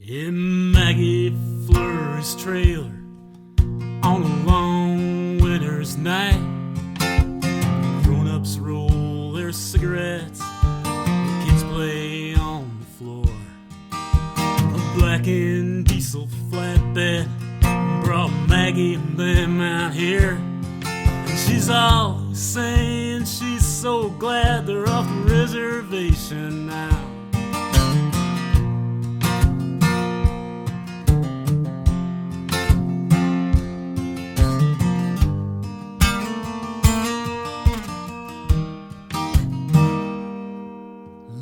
In Maggie Flurry's trailer on a long winter's night, grown-ups roll their cigarettes, the kids play on the floor. A blackened diesel flatbed brought Maggie and them out here, and she's always saying she's so glad they're off the reservation now.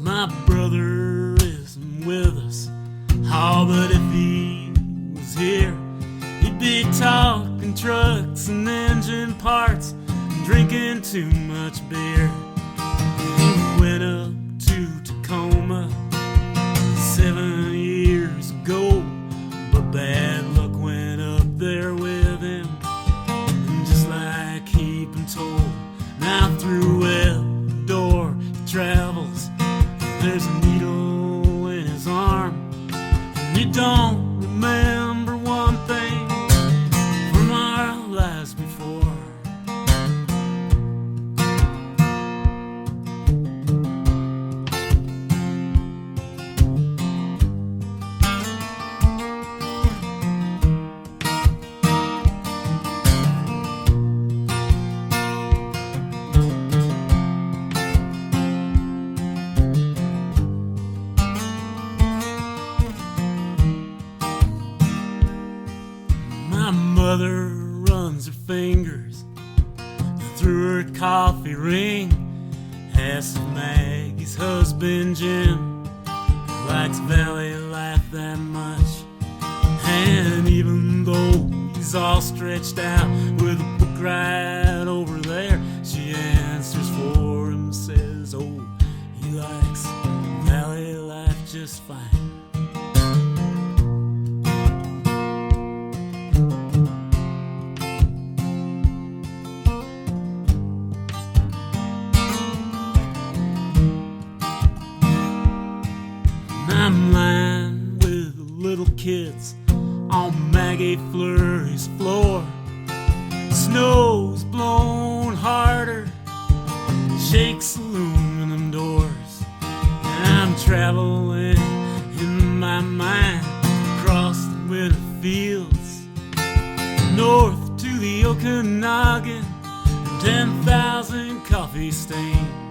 My brother isn't with us, oh, but if he was here, he'd be talking trucks and engine parts and drinking too much beer. He went up to Tacoma 7 years ago, but bad luck went up there with him, and just like he'd been told, now through Ecuador he travels. There's a needle in his arm, and he don't remember one thing from our lives before. My mother runs her fingers through her coffee ring, asks if Maggie's husband Jim likes valley life that much. And even though he's all stretched out with a book right over there, she answers for him, says, oh, he likes valley life just fine. I'm lying with the little kids on Maggie Flurry's floor. Snow's blowing harder, shakes aluminum doors, and I'm traveling in my mind across the winter fields, north to the Okanagan, 10,000 coffee stains.